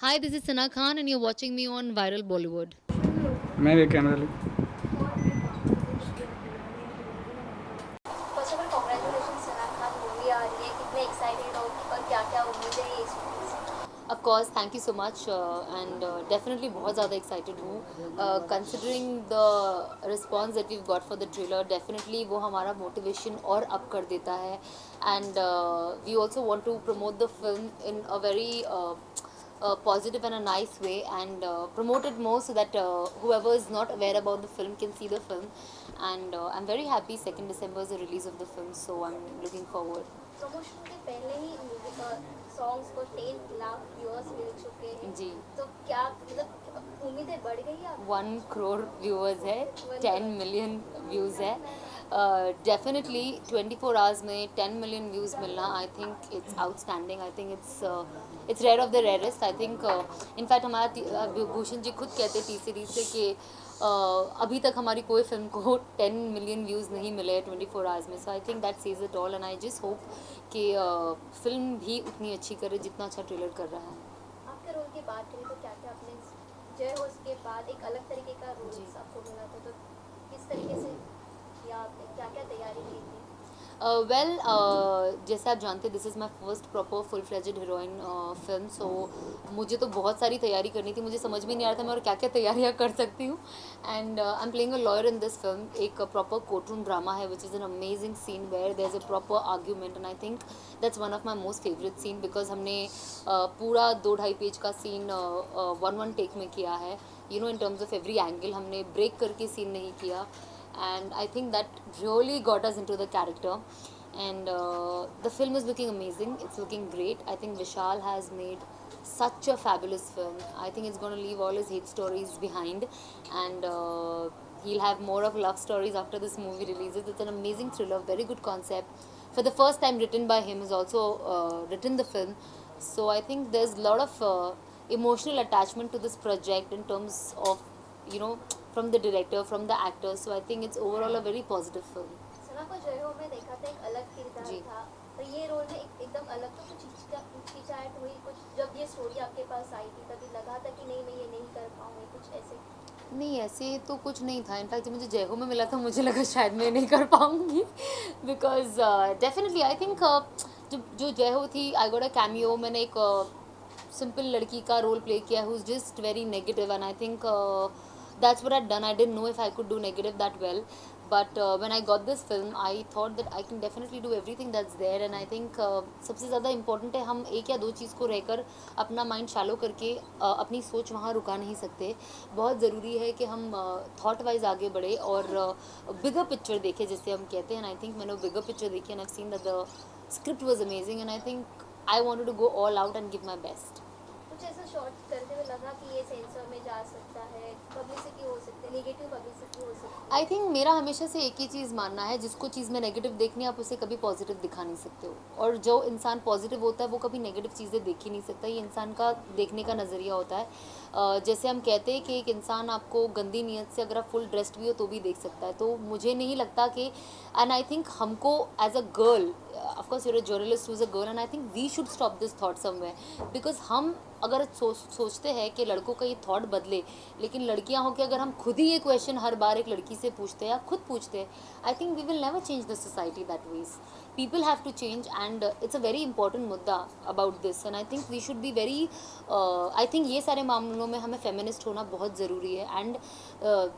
Hi, this is Sana Khan, and you're watching me on Viral Bollywood. मैं भी camera ले first of all congratulation Sana Khan movie आ रही है कितने एक्साइटेड हो और क्या क्या उम्मीद है इस मूवी से Of course, thank you so much, and definitely बहुत ज़्यादा excited हूँ. Considering the response that we've got for the trailer, definitely वो हमारा motivation और up कर देता है, and we also want to promote the film in a very positive and a nice way, and promote it more so that whoever is not aware about the film can see the film. And I'm very happy 2nd December is the release of the film, so I'm looking forward. Promotion के पहले ही movie songs को 10 lakh viewers मिल चुके हैं जी. तो क्या मतलब उम्मीदें बढ़ गई आप 1 crore व्यूअर्स है, 10 million व्यूज़ है. डेफिनेटली 24 आवर्स में 10 million व्यूज़ मिलना, I think it's outstanding. I think it's rare of the rarest. I think in fact हमारा भूषण जी खुद कहते टी सीरीज से कि अभी तक हमारी कोई फिल्म को 10 million व्यूज़ नहीं मिले 24 आवर्स में. So I think that says it all, and I just hope कि फिल्म भी उतनी अच्छी करे जितना अच्छा ट्रेलर कर रहा है. आपके रोल की बात करें तो क्या क्या आपने जय हो उसके बाद एक अलग तरीके का रोल आपको मिला था तो किस तरीके से किया आपने क्या क्या तैयारी की थी वेल जैसे आप जानते, this is my first proper full fledged heroine film. So मुझे तो बहुत सारी तैयारी करनी थी. मुझे समझ में नहीं आ रहा था मैं और क्या क्या तैयारियाँ कर सकती हूँ. And I am playing a lawyer in this film. एक प्रॉपर कोर्ट रूम ड्रामा है which is an amazing scene where there is a proper argument, and I think that's one of my most favourite scene because हमने पूरा 2-2.5 page का scene one take में किया है. You know, in terms of every angle हमने break करके scene नहीं किया, and I think that really got us into the character. And the film is looking amazing. It's looking great. I think Vishal has made such a fabulous film. I think it's going to leave all his hate stories behind, and he'll have more of love stories after this movie releases. It's an amazing thriller, very good concept. For the first time, written by him, has also written the film. So I think there's a lot of emotional attachment to this project in terms of, you know, from the director, from the actors. So I think it's overall a very positive film. सना को जय हो में देखा था एक अलग किरदार जी. था तो ये रोल में एकदम अलग तो कुछ हिचकिचाहट हुई कुछ जब ये स्टोरी आपके पास आई थी तभी लगा था कि नहीं मैं ये नहीं कर पाऊंगी कुछ ऐसे नहीं, ऐसे तो कुछ नहीं था. इनफैक्ट जब मुझे जय हो में मिला था मुझे लगा शायद मैं नहीं कर पाऊँगी बिकॉज डेफिनेटली आई थिंक जो जो जय हो थी, आई गॉट अ कैमियो. मैंने एक सिंपल लड़की का रोल प्ले किया who is just very negative, and I think that's what I'd done. I didn't know if I could do negative that well, but when I got this film I thought that I can definitely do everything that's there. And I think सबसे ज़्यादा important है हम एक या दो चीज़ को रहकर अपना माइंड शालो करके अपनी सोच वहाँ रुका नहीं सकते. बहुत ज़रूरी है कि हम थॉट वाइज आगे बढ़े और बिगर पिक्चर देखें जिसे हम कहते हैं. एंड आई थिंक मैंने बिगर पिक्चर देखी and I seen that the script was amazing, and I think I wanted to go all out and give my best. कुछ ऐसा शॉर्ट करते हुए लगा कि ये सेंसर में जा सकता है पब्लिसिटी हो सकती है नेगेटिव पब्लिसिटी हो सकती आई थिंक मेरा हमेशा से एक ही चीज़ मानना है, जिसको चीज़ में नेगेटिव देखनी है आप उसे कभी पॉजिटिव दिखा नहीं सकते हो. और जो इंसान पॉजिटिव होता है वो कभी नेगेटिव चीज़ें देख ही नहीं सकता. ये इंसान का देखने का नज़रिया होता है. जैसे हम कहते हैं कि एक इंसान आपको गंदी नीयत से अगर आप फुल ड्रेस्ड भी हो तो भी देख सकता है. तो मुझे नहीं लगता कि, एंड आई थिंक हमको as a girl, of course you're a journalist who's a girl, and I think we should stop this thought somewhere. Because हम अगर सोचते हैं कि लड़कों का ये थॉट बदले, लेकिन लड़कियां हो कि अगर हम खुद ही ये क्वेश्चन हर बार एक लड़की से पूछते हैं या खुद पूछते हैं, I think we will never change the society that ways. People have to change, and it's a very important मुद्दा about this. And I think we should be very, I think ये सारे मामलों में हमें फेमिनिस्ट होना बहुत ज़रूरी है. And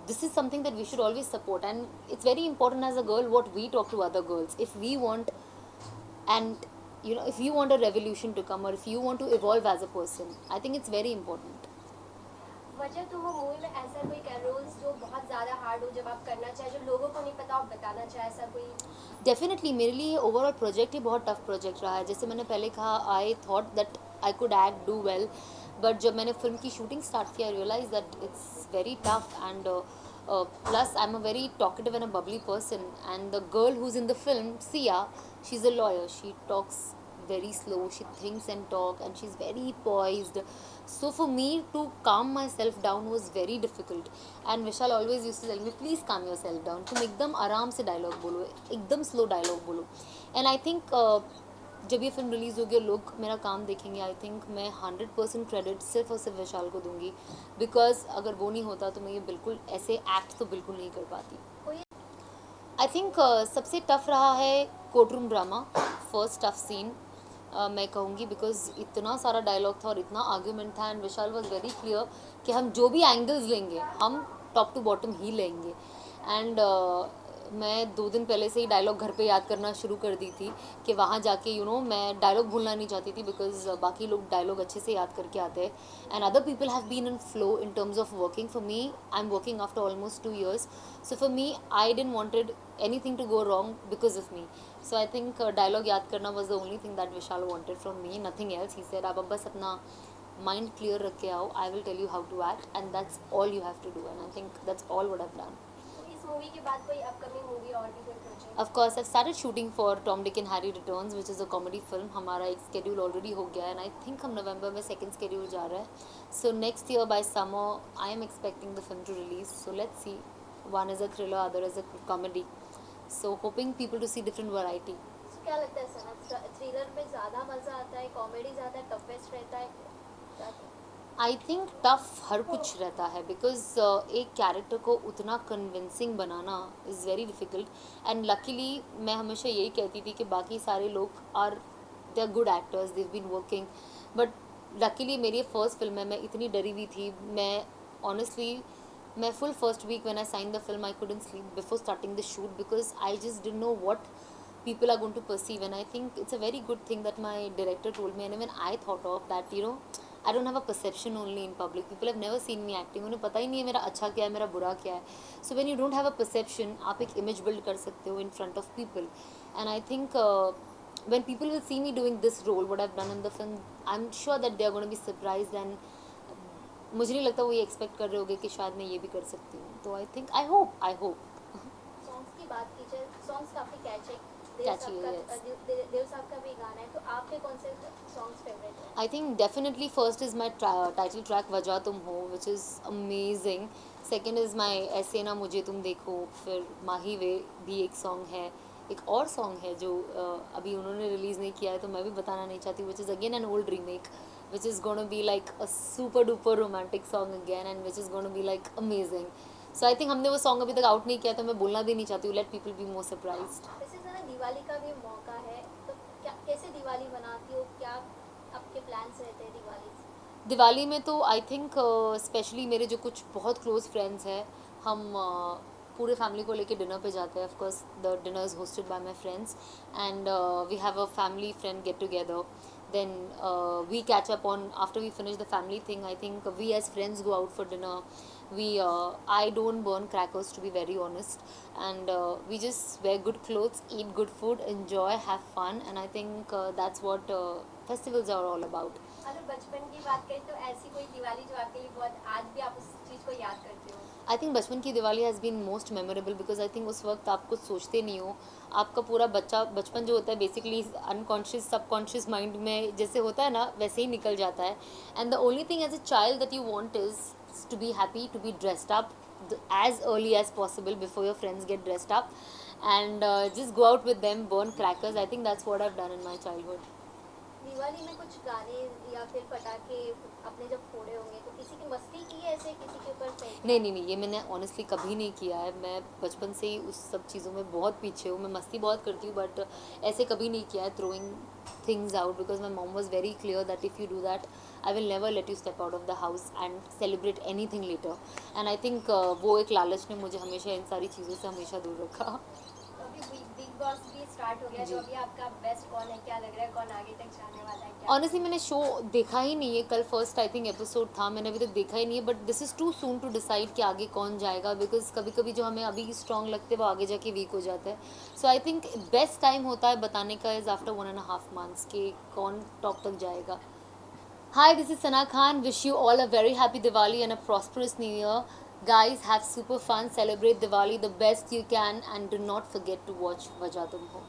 this is something that we should always support. And it's very important as a girl what we talk to other girls. If we want, and you know, if you want a revolution to come or if you want to evolve as a person, I think it's very important. वजह तो वो movie में ऐसा कोई roles जो बहुत ज़्यादा hard हो जब आप करना चाहे जो लोगों को नहीं पता आप बताना चाहे ऐसा कोई डेफिनेटली मेरे लिए ओवरऑल प्रोजेक्ट ही बहुत टफ प्रोजेक्ट रहा है. जैसे मैंने पहले कहा, I thought that I could act do well, but जब मैंने फिल्म की शूटिंग स्टार्ट किया I realise that it's very tough. And plus I'm a very talkative and a bubbly person, and the girl who's in the film, Sia, she's a lawyer. She talks very slow, she thinks and talk, and she's very poised. So for me to calm myself down was very difficult. And Vishal always used to tell me, please calm yourself down, तुम एकदम आराम से dialogue बोलो, एकदम slow dialogue बोलो. And I think जब ये film release होगी और लोग मेरा काम देखेंगे, आई थिंक मैं 100% क्रेडिट सिर्फ और सिर्फ विशाल को दूंगी, बिकॉज अगर वो नहीं होता तो मैं ये बिल्कुल ऐसे एक्ट तो बिल्कुल नहीं कर पाती। कोई आई थिंक सबसे टफ रहा है court room drama, first tough scene मैं कहूँगी, बिकॉज इतना सारा डायलॉग था और इतना आर्ग्यूमेंट था, and Vishal was very clear कि हम जो भी एंगल्स लेंगे हम टॉप टू बॉटम ही लेंगे। एंड मैं 2 दिन पहले से ही डायलॉग घर पे याद करना शुरू कर दी थी कि वहाँ जाके मैं डायलॉग भूलना नहीं चाहती थी, बिकॉज बाकी लोग डायलॉग अच्छे से याद करके आते हैं, and other people have been in flow in terms of working. For me, I am working after almost 2 years, so for me I didn't wanted anything to go wrong because of me. So I think dialogue याद करना was the only thing that Vishal wanted from me, nothing else. He said आप बस अपना mind clear रख के आओ, I will tell you how to act, and that's all you have to do, and I think that's all what I've done. इस movie के बाद कोई अपकमिंग मूवी और भी कोई project? Of course, I've started shooting for Tom, Dick and Harry Returns, which is a comedy film. हमारा एक schedule already हो गया है, and I think हम November में second schedule जा रहा है. So next year by summer, I am expecting the film to release. So let's see. One is a thriller, other is a comedy. So hoping people to see different variety. So क्या लगता है सना, thriller में ज़्यादा मज़ा आता है, comedy ज़्यादा toughest रहता है क्या? आई थिंक टफ हर कुछ रहता है, बिकॉज एक कैरेक्टर को उतना कन्विंसिंग बनाना is very difficult, and luckily मैं हमेशा यही कहती थी कि बाकी सारे लोग are they are good actors, they've been working, but luckily मेरी फर्स्ट फिल्म है, मैं इतनी डरी हुई थी, मैं ऑनेस्टली मैं full first week when I sign the film I couldn't sleep before starting the shoot, because I just didn't know what people are going to perceive, and I think it's a very good thing that my director told me, and even I thought of that, I don't have a perception only in public. People have never seen me acting, उन्हें पता ही नहीं है मेरा अच्छा क्या है, मेरा बुरा क्या है. So when you don't have a perception, आप एक image build कर सकते हो in front of people, and I think when people will see me doing this role, what I've done in the film, I'm sure that they are going to be surprised, and मुझे नहीं लगता वो ये expect कर रहे होंगे कि शायद मैं ये भी कर सकती हूँ. तो I think I hope songs की बात की जाए, सॉन्ग्स काफ़ी कैची Catchy है, yes. देव साहब का भी गाना है, तो आपके कौन से सॉन्ग्स फेवरेट है? I think definitely first is my title track वजह तुम हो, which is amazing. Second is my ऐसे ना मुझे तुम देखो, फिर माही वे भी एक सॉन्ग है, एक और सॉन्ग है जो अभी उन्होंने रिलीज़ नहीं किया है तो मैं भी बताना नहीं चाहती, which is again an old remake, which is going to be like a super duper romantic song again, and which is going to be like amazing. So I think हमने वो सॉन्ग अभी तक आउट नहीं किया तो मैं बोलना भी नहीं चाहती हूँ, let people be more surprised. वैसे ज़रा दिवाली का भी मौका है, तो क्या कैसे दिवाली मनाती हो, क्या आपके प्लान्स रहते हैं दिवाली से? दिवाली में तो आई थिंक स्पेशली मेरे जो कुछ बहुत क्लोज फ्रेंड्स हैं, हम पूरे फैमिली को लेके डिनर पे जाते हैं. Of course the dinner is hosted by my friends, and we have a family friend get together. Then we catch up on after we finish the family thing. I think we as friends go out for dinner. I don't burn crackers, to be very honest, and we just wear good clothes, eat good food, enjoy, have fun, and I think that's what festivals are all about. अगर बचपन की बात करें तो ऐसी कोई दिवाली जो आपके लिए बहुत आज भी आप उस चीज़ को याद करते हो? आई थिंक बचपन की Diwali has been most memorable, because I think उस वक्त आप कुछ सोचते नहीं हो, आपका पूरा बचपन जो होता है बेसिकली अनकॉन्शियस सबकॉन्शियस माइंड में जैसे होता है ना वैसे ही निकल जाता है. And the only thing as a child that you want is to be happy, to be dressed up as early as possible before your friends get dressed up, and just go out with them, burn crackers. I think that's what I've done in my childhood. Diwali में कुछ गाने या फिर पटाखे आपने जब फोड़े होंगे तो किसी की मस्ती की है, ऐसे किसी के ऊपर फेंक? नहीं, ये मैंने ऑनेस्टली कभी नहीं किया है. मैं बचपन से ही उस सब चीज़ों में बहुत पीछे हूँ. मैं मस्ती बहुत करती हूँ, बट ऐसे कभी नहीं किया है throwing things out, because my mom was very clear that if you do that I will never let you step out of the house and celebrate anything later. And I think वो एक लालच ने मुझे हमेशा इन सारी चीज़ों से हमेशा दूर रखा. अभी बिग बॉस भी स्टार्ट हो गया, तो अभी आपका बेस्ट कौन है, क्या लग रहा है कौन आगे तक जाने वाला है? ऑनेस्टली मैंने शो देखा ही नहीं है. कल फर्स्ट आई थिंक एपिसोड था, मैंने अभी तक देखा ही नहीं है, but this is too soon to decide कि आगे कौन जाएगा, बिकॉज कभी कभी जो हमें अभी स्ट्रॉन्ग लगते हैं वो आगे जाके वीक हो जाता है. सो आई थिंक बेस्ट टाइम होता है बताने का इज़ आफ्टर 1.5 months कि कौन टॉप तक जाएगा. Hi, this is Sana Khan. Wish you all a very happy Diwali and a prosperous New Year. Guys, have super fun. Celebrate Diwali the best you can, and do not forget to watch Wajah Tum Ho.